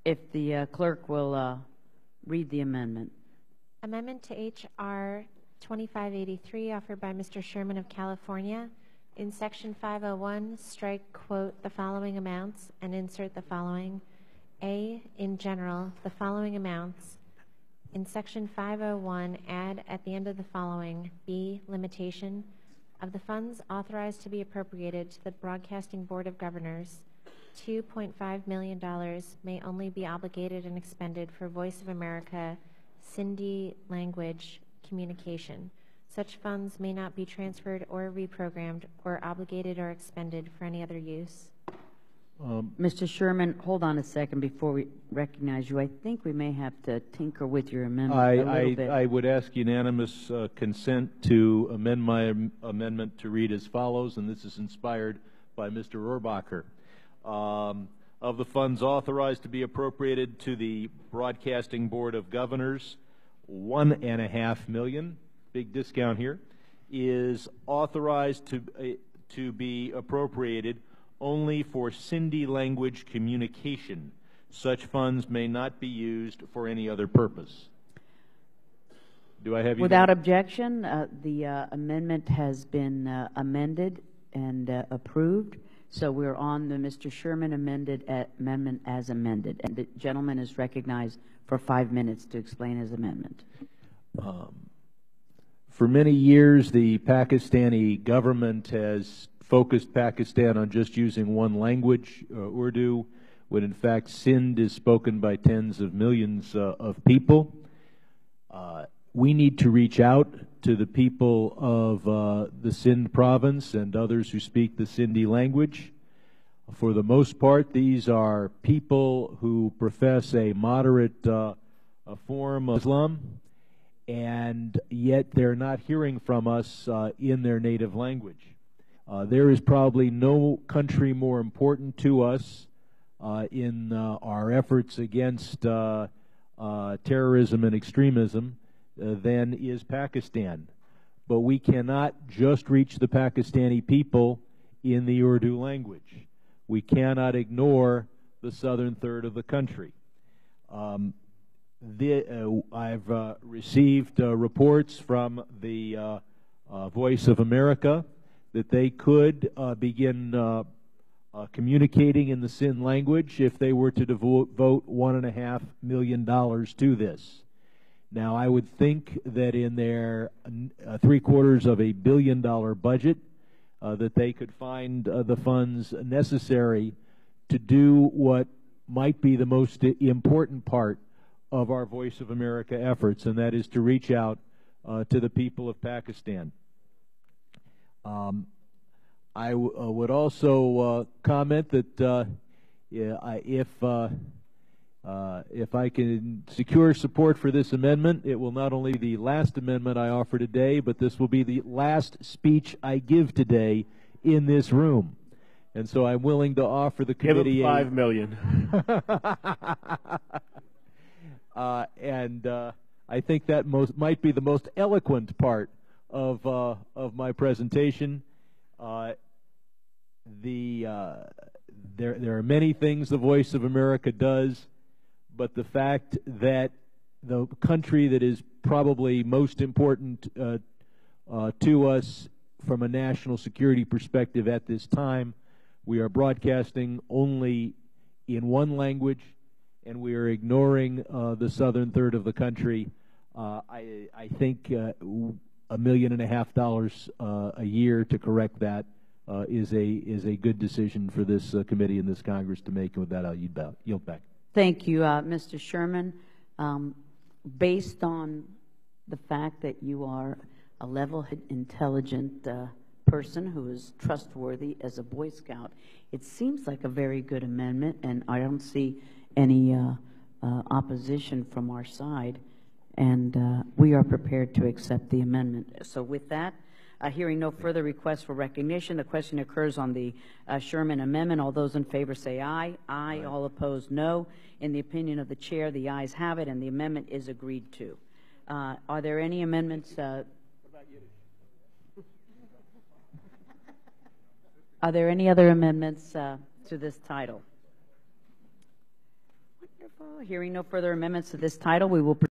If the clerk will read the amendment. Amendment to H.R. 2583 offered by Mr. Sherman of California. In Section 501, strike, quote, the following amounts and insert the following. A, in general, the following amounts. In Section 501, add at the end of the following. B, limitation. Of the funds authorized to be appropriated to the Broadcasting Board of Governors, $2.5 million may only be obligated and expended for Voice of America Sindhi language communication. Such funds may not be transferred or reprogrammed or obligated or expended for any other use. Mr. Sherman, hold on a second before we recognize you. I think we may have to tinker with your amendment a little bit. I would ask unanimous consent to amend my amendment to read as follows, and this is inspired by Mr. Rohrbacher. Of the funds authorized to be appropriated to the Broadcasting Board of Governors, $1.5 million, big discount here, is authorized to be appropriated only for Sindhi language communication. Such funds may not be used for any other purpose. Do I have you? Without objection, the amendment has been amended and approved. So we're on the Mr. Sherman amendment as amended. And the gentleman is recognized for 5 minutes to explain his amendment. For many years, the Pakistani government has focused Pakistan on just using one language, Urdu, when in fact Sindh is spoken by tens of millions of people. We need to reach out to the people of the Sindh province and others who speak the Sindhi language. For the most part, these are people who profess a moderate form of Islam, and yet they're not hearing from us in their native language. There is probably no country more important to us in our efforts against terrorism and extremism than is Pakistan. But we cannot just reach the Pakistani people in the Urdu language. We cannot ignore the southern third of the country. I've received reports from the Voice of America that they could begin communicating in the Sindh language if they were to devote $1.5 million to this. Now, I would think that in their $750 million budget, that they could find the funds necessary to do what might be the most important part of our Voice of America efforts, and that is to reach out to the people of Pakistan. I would also comment that if I can secure support for this amendment, it will not only be the last amendment I offer today, but this will be the last speech I give today in this room. And so I'm willing to offer the committee give him $5 million. I think that might be the most eloquent part of my presentation. There are many things the Voice of America does, but the fact that the country that is probably most important to us from a national security perspective at this time, we are broadcasting only in one language, and we are ignoring the southern third of the country. I think $1.5 million a year to correct that is a good decision for this committee and this Congress to make. And with that, I'll yield back. Thank you, Mr. Sherman. Based on the fact that you are a level-headed, intelligent person who is trustworthy as a Boy Scout, it seems like a very good amendment, and I don't see any opposition from our side, and we are prepared to accept the amendment. So with that, hearing no further requests for recognition, the question occurs on the Sherman amendment. All those in favor say aye. Aye. All opposed, no. In the opinion of the chair, the ayes have it, and the amendment is agreed to. Are there any amendments? Are there any other amendments to this title? Wonderful. Hearing no further amendments to this title, we will